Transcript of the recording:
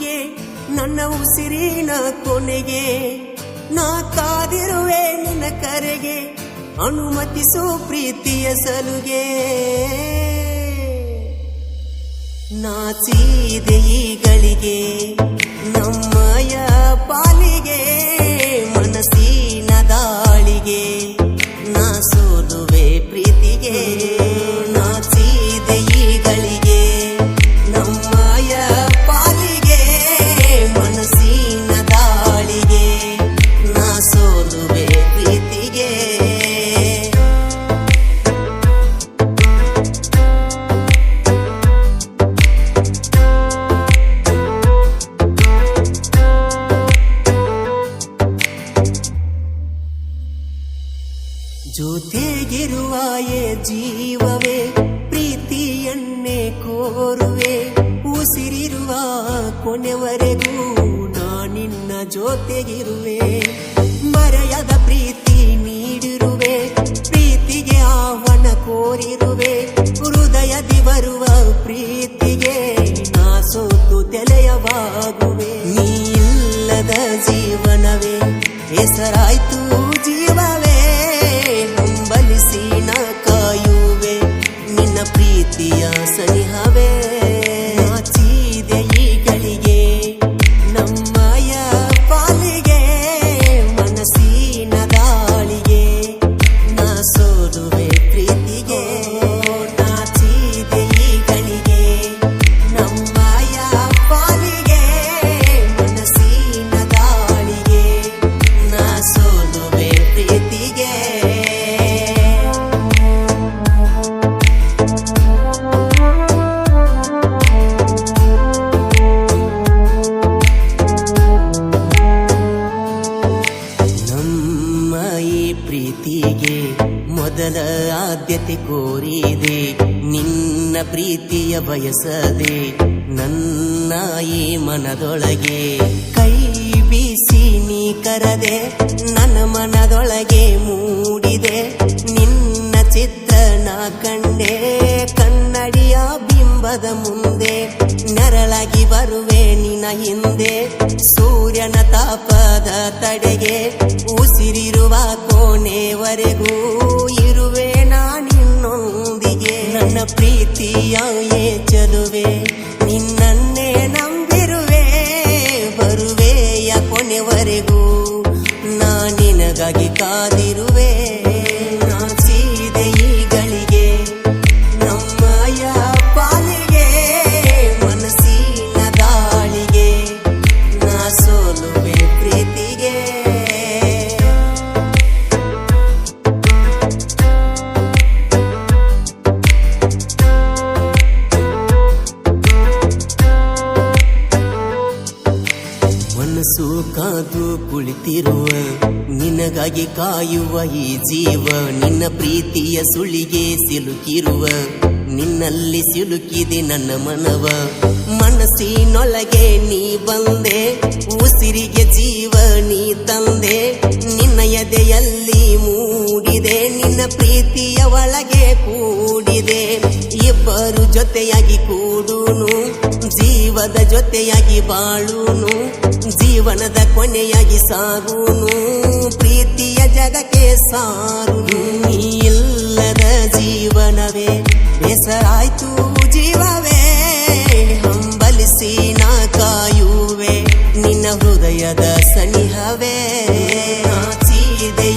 ಮಾತಿಗೆ ನನ್ನ ಉಸಿರಿನ ಕೊನೆಗೆ ನಾ ಕಾದಿರುವೆ ನಿನ್ನ ಕರೆಗೆ ಅನುಮತಿಸು ಪ್ರೀತಿಯ ಸಲುಗೆ ನಾಚಿದೆ ಈಗಳಿಗೆ ನಮ್ಮಯ ಪಾಲಿಗೆ ಮನಸ್ಸಿನ ದಾಳಿಗೆ ನಾ ಸೋಲುವೆ ಪ್ರೀತಿಗೆ ನಾಚಿದೆ ಈಗಳಿಗೆ ನಮ್ಮಯ ಪಾಲಿಗೆ ಮನಸ್ಸಿನ ದಾಳಿಗೆ ನಾ ಸೋಲುವೆ ಪ್ರೀತಿಗೆ ಜೊತೆಗಿರುವಾಯೇ ಜೀವವೇ ಪ್ರೀತಿಯನ್ನೇ ಕೋರುವೆ ಉಸಿರಿರುವ ಕೊನೆವರೆಗೂ ನಾನಿನ್ನ ಜೊತೆಗಿರುವೆ ಮರೆಯದ ಪ್ರೀತಿ ನೀಡಿರುವೆ ಪ್ರೀತಿಗೆ ಆಹ್ವಾನ ಕೋರಿರುವೆ ಹೃದಯದಿ ಬರುವ ಪ್ರೀತಿಗೆ ನಾ ಸೋತು ತೆಲೆಯವಾಗುವೆ ನೀ ಇಲ್ಲದ ಜೀವನವೇ ಹೆಸರಾಯ್ತು ಜೀವವೇ ಹಂಬಲಿಸಿ ನಾ ಕಾಯುವೆ ನಿನ್ನ ಪ್ರೀತಿಯ ಸನಿಹವೇ ನಾಚಿದೆ ಈಗಳಿಗೆ ನಮ್ಮಯ ಪಾಲಿಗೆ ಮನಸ್ಸಿನ ದಾಳಿಗೆ ನಾ ಸೋಲುವೆ ಪ್ರೀತಿಗೆ ನಾಚಿದೆ ಈಗಳಿಗೆ ನಮ್ಮಯ ಪಾಲಿಗೆ ಮನಸ್ಸಿನ ದಾಳಿಗೆ ನಾ ಸೋಲುವೆ ಪ್ರೀತಿಗೆ ಪ್ರೀತಿಗೆ ಮೊದಲ ಆದ್ಯತೆ ಕೋರಿದೆ ನಿನ್ನ ಪ್ರೀತಿಯ ಬಯಸದೆ ನನ್ನ ಈ ಮನದೊಳಗೆ ಕೈ ಬೀಸಿ ನೀ ಕರದೆ ನನ್ನ ಮನದೊಳಗೆ ಮೂಡಿದೆ ನಿನ್ನ ಚಿತ್ರ ನಾ ಕಂಡೆ ಕನ್ನಡಿಯ ಬಿಂಬದ ಮುಂದೆ ನೆರಳಾಗಿ ಬರುವೆ ನಿನ್ನ ಹಿಂದೆ ಸೂರ್ಯನ ತಾಪದ ತಡೆಗೆ ಉಸಿರಿರುವ ಕೋಣೆವರೆಗೂ ಇರುವೆ ನಾನಿನ್ನೊಂದಿಗೆ ನನ್ನ ಪ್ರೀತಿಯ ಚಲುವೆ ನಿನ್ನನ್ನೇ ನಂಬಿರುವೆ ಬರುವೆಯ ಕೊನೆವರೆಗೂ ನಾ ನಿನಗಾಗಿ ಕಾದಿರುವೆ ನಾಚಿದೆ ಈಗಳಿಗೆ ನಮ್ಮಯ ಪಾಲಿಗೆ ಮನಸ್ಸಿನ ದಾಳಿಗೆ ನಾ ಸೋಲುವೆ ಪ್ರೀತಿಗೆ ಮನಸ್ಸು ಕಾದು ಕುಳಿತಿರುವ ನಿನಗಾಗಿ ಕಾಯುವ ಈ ಜೀವ ನಿನ್ನ ಪ್ರೀತಿಯ ಸುಳಿಗೆ ಸಿಲುಕಿರುವ ನಿನ್ನಲ್ಲಿ ಸಿಲುಕಿದೆ ನನ್ನ ಮನವ ಮನಸ್ಸಿನೊಳಗೆ ನೀ ಬಂದೆ ಉಸಿರಿಗೆ ಜೀವ ನೀ ತಂದೆ ನಿನ್ನ ಎದೆಯಲ್ಲಿ ಮೂಡಿದೆ ನಿನ್ನ ಪ್ರೀತಿಯ ಒಳಗೆ ಕೂಡಿದೆ ಇಬ್ಬರು ಜೊತೆಯಾಗಿ ಕೂಡುನು ಜೀವದ ಜೊತೆಯಾಗಿ ಬಾಳುನು ಜೀವನದ ಕೊನೆಯಾಗಿ ಸಾಗುನು ಪ್ರೀತಿಯ ಜಗಕ್ಕೆ ಸಾರುನು ನೀ ಇಲ್ಲದ ಜೀವನವೇ ಹೆಸರಾಯ್ತು ಜೀವವೇ ಹಂಬಲಿಸಿ ನಾ ಕಾಯುವೆ ನಿನ್ನ ಹೃದಯದ ಸನಿಹವೇ ನಾಚಿದೆ